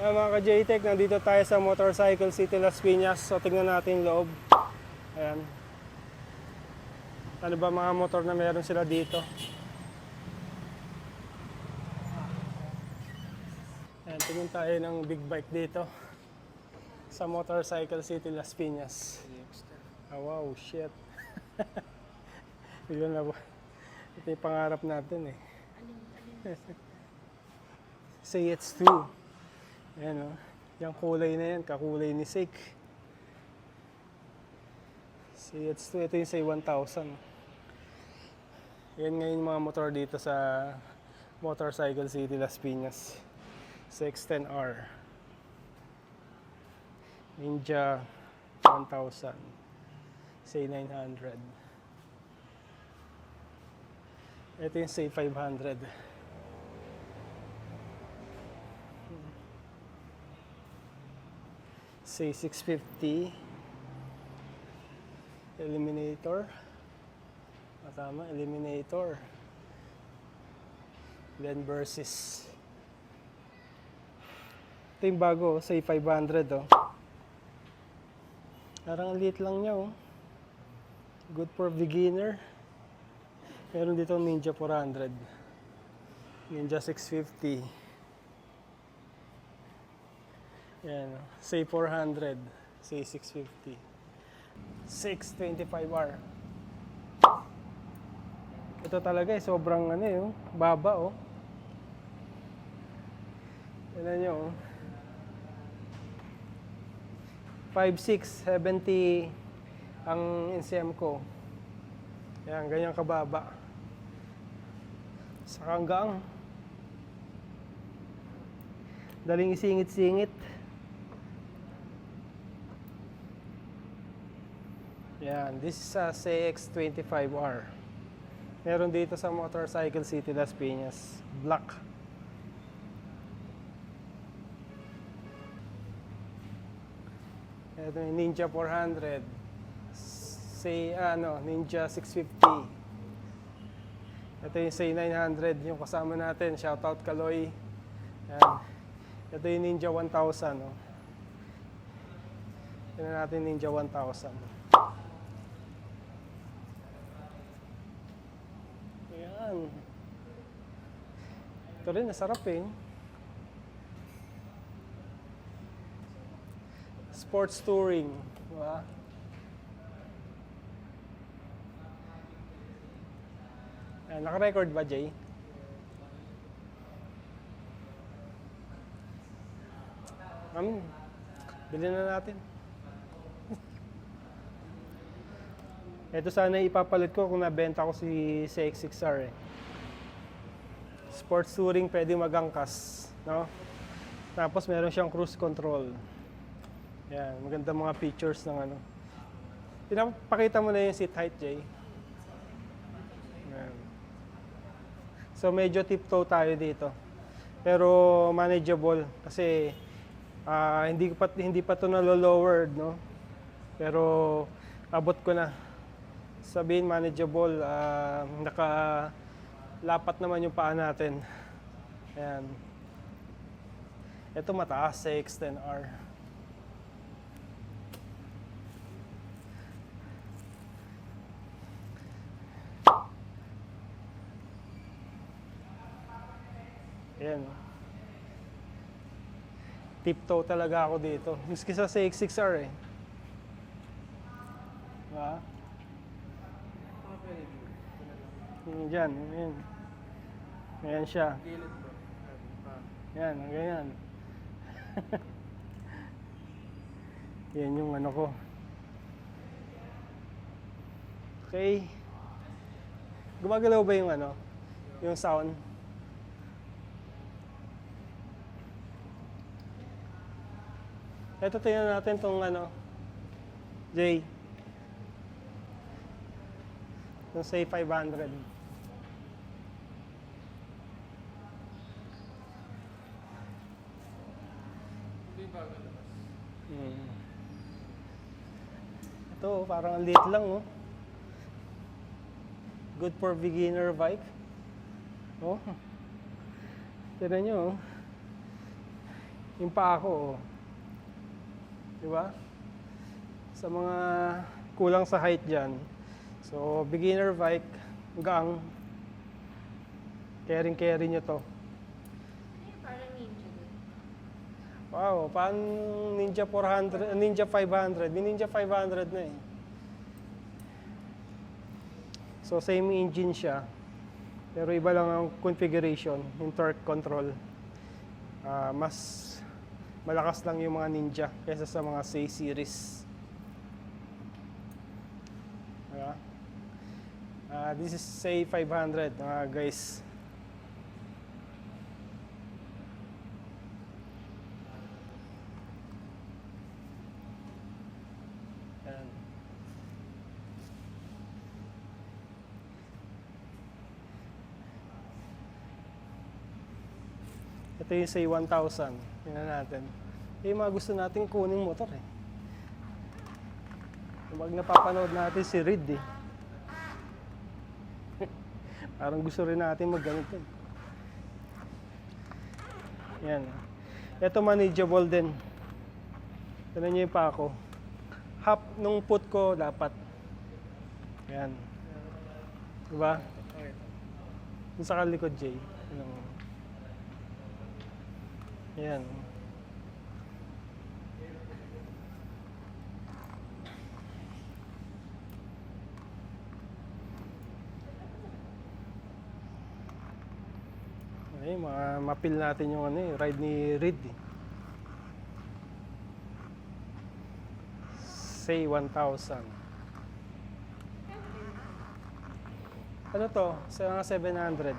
Mga ka-JTech, nandito tayo sa Motorcycle City Las Piñas. So tingnan natin yung loob. Ayan. Ano ba mga motor na meron sila dito? Ayan, tingnan tayo ng big bike dito sa Motorcycle City Las Piñas. Oh, wow, shit. Yun na ba? Ito yung pangarap natin eh. Say it's true. Ayan o. Yung kulay na yan, kakulay ni Sik. Say it's true. Ito yung Say 1000. Yan ngayon mga motor dito sa Motorcycle City Las Piñas. CX-10R. Ninja 1000. Say 900. Ito yung Say 500. Say 650. Eliminator. Tama, Eliminator. Then Versys. Ito yung bago, Say 500 oh. Parang liit lang niya oh. Good for beginner. Meron dito Ninja 400. Ninja 650. Yan, Say 400. Say 650. 625R. Ito talaga eh, sobrang ano eh, baba oh. Tignan nyo oh. 5.6, 70 ang NCM ko. Yan, ganyan kababa. Sa hanggang daling isingit-singit. Yan, this is a CX-25R. Meron dito sa Motorcycle City Las Piñas. Black. Ito yung Ninja 400. Say, Ninja 650. Ito yung Say 900, yung kasama natin. Shoutout Kaloy. Yan. Ito yung Ninja 1000. Oh. Tignan natin Ninja 1000. Ayan. Ito rin, nasarap eh. Sports touring. Diba? Ayan, naka-record ba, Jay? Bilhin na natin. Ito sana ipapalit ko kung nabenta ko si CX-6R eh. Sports touring, pwede magangkas, no? Tapos meron siyang cruise control. Yan, maganda mga features ng ano. Pakita mo na yung seat height, Jay. Yan. So medyo tiptoe tayo dito. Pero manageable kasi hindi pa ito nalo-lowered, no? Pero abot ko na. Sabihin manageable, nakalapat naman yung paa natin. Ayan. Ito mataas sa CX-10R. Ayan. Tiptoe talaga ako dito. Miski sa CX-6R eh. Diba? Diyan, ayan. Ayan siya. Ayan, ganyan. Yan yung ano ko. Okay. Gumagalaw ba yung ano? Yung sound? Ito, tingnan natin itong ano, Jay. Itong Say 500. Ito, parang ang liit lang, oh. Good for beginner bike. Oh. Tignan nyo, oh. Yung paa ko, oh. Di ba? Sa mga kulang sa height dyan. So, beginner bike, gang. Carry nyo to. Parang ninja din. Wow, paano Ninja 400, Ninja 500? May Ninja 500 na eh. So, same engine siya. Pero iba lang ang configuration, yung torque control. Mas malakas lang yung mga Ninja kaysa sa mga Say series. Diba? This is Say 500, mga guys. Ayan. Ito yung Say 1000. Tingnan natin. Yung mga gusto nating kuning motor eh. Pag napapanood natin si Reed eh. Parang gusto rin natin magganito. Yan. Ito manageable din. Tignan nyo yung pa ako. Half nung put ko dapat. Yan. Diba? Yung sa kalikod, Jay. Yan. Ay, mapil natin yung ano, ride ni Reed. Say 1000. Ano to? Sa mga 700.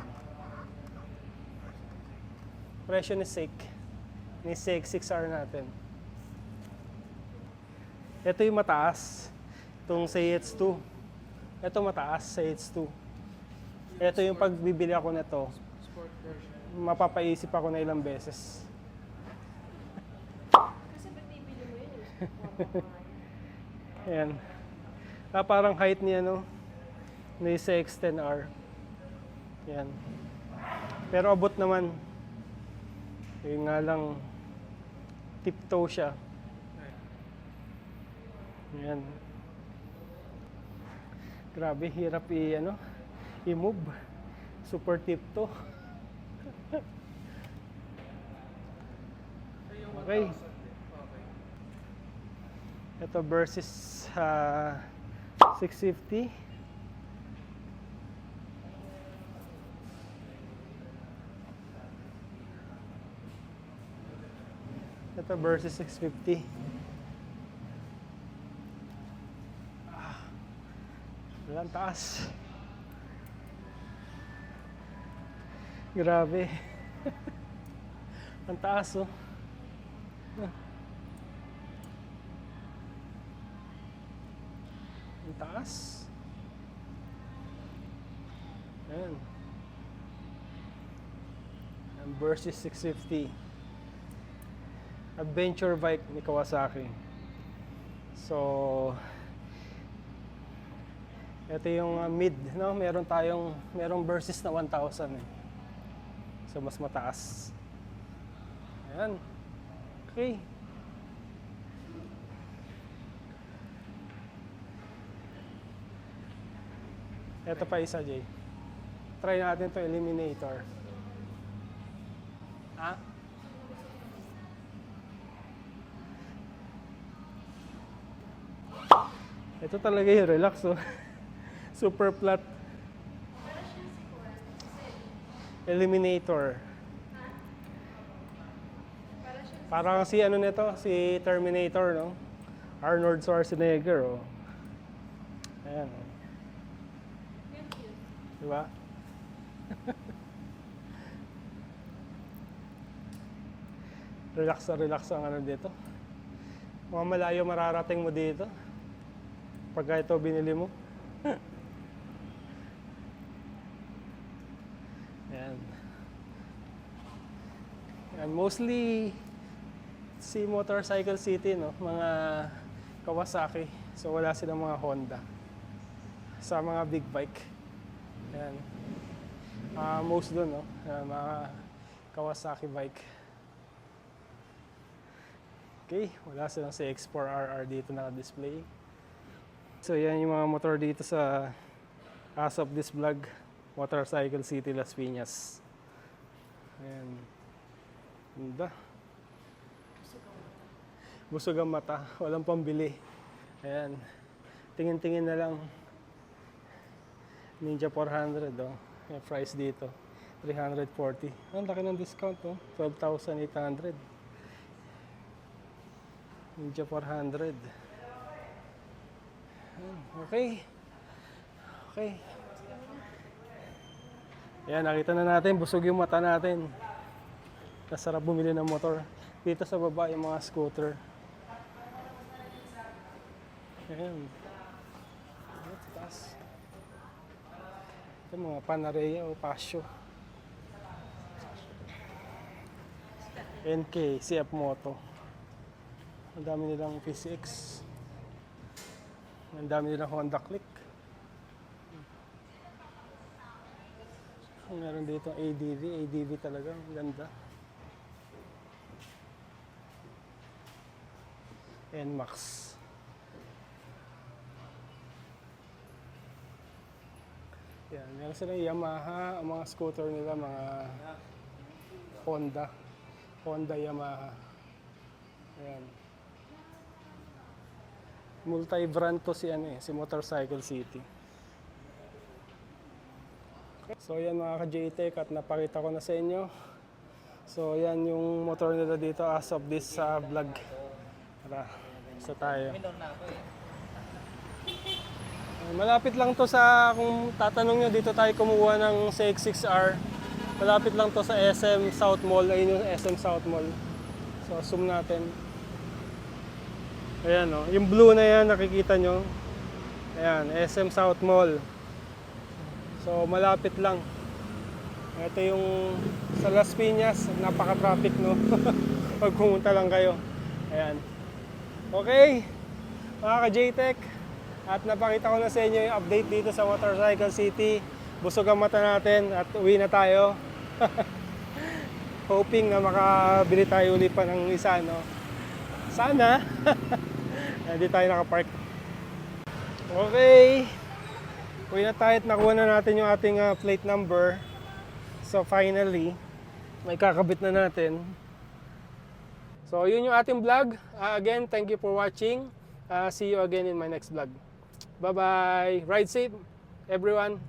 Presyo ni Sake. Ni Sake 6R natin. Ito yung mataas. Itong Say H2. Ito mataas, Say H2. Ito yung pagbibili ako nito. Mapapaisip ako na ilang beses. Kasi ba't bibili mo yun? Ayan. Parang height niya, no? Ni CX-10R. Yan. Pero abot naman. Yung nga lang, tiptoe siya. Yan. Grabe, hirap i-move. Super tiptoe. Okay. Ito versus 650. Ito versus 650. Walang taas. Grabe. Ang taas, oh. Ang taas. Ayan. Ang versus 650. Adventure bike ni Kawasaki. So, ito yung mid, no? Merong versus na 1,000 eh. So, mas mataas. Ayan. Okay. Ito pa isa, Jay. Try natin to Eliminator. Ha? Ito talaga yung relax, oh. Super flat. Eliminator. Parang si ano nito, si Terminator, no? Arnold Schwarzenegger, oh. Ayan, oh. Diba? Relax ang ano dito. Mga malayo mararating mo dito. Pagka ito binili mo. Ayan. And mostly si Motorcycle City, no? Mga Kawasaki. So wala silang mga Honda. Sa mga big bike. Ayan. Most doon, no? Mga Kawasaki bike. Okay, wala silang CX4RR dito naka-display. So yan yung mga motor dito sa as of this vlog, Motorcycle City Las Piñas. Ayan. Ganda. Busog ang mata, walang pambili. Ayan. Tingin-tingin na lang. Ninja 400, oh. Yung price dito, 340. Ang laki ng discount, oh. 12,800. Ninja 400. Okay. Okay. Ayan, nakita na natin, busog yung mata natin. Nasarap bumili ng motor. Dito sa baba yung mga scooter. Ayan. Taas. Ito mga Panarea o Pasio. NK, CF Moto. Ang dami nilang PCX. Ang dami nilang Honda Click. Meron dito ADV talaga. Ang ganda. NMAX. Yan, meron silang Yamaha, ang mga scooter nila, mga Honda, Yamaha. Ayan. Multi-brand to si si Motorcycle City. So yan mga ka-JTech at napakita ko na sa inyo. So yan yung motor nila dito as of this vlog. Tara, isa tayo. Malapit lang to sa, kung tatanong nyo, dito tayo kumuha ng CX-6R. Malapit lang to sa SM South Mall. Ayun yung SM South Mall. So zoom natin. Ayan o, yung blue na yan nakikita nyo. Ayan, SM South Mall. So malapit lang. Ito yung sa Las Piñas, napaka-traffic no. Pag pumunta lang kayo. Ayan. Okay, mga ka-JTech. At napakita ko na sa inyo yung update dito sa Motorcycle City. Busog ang mata natin at uwi na tayo. Hoping na makabili tayo ulit pa ng isa, no? Sana. Hindi tayo nakapark. Okay. Uwi na tayo at nakuha na natin yung ating plate number. So finally, may kakabit na natin. So yun yung ating vlog. Again, thank you for watching. See you again in my next vlog. Bye-bye. Ride safe, everyone.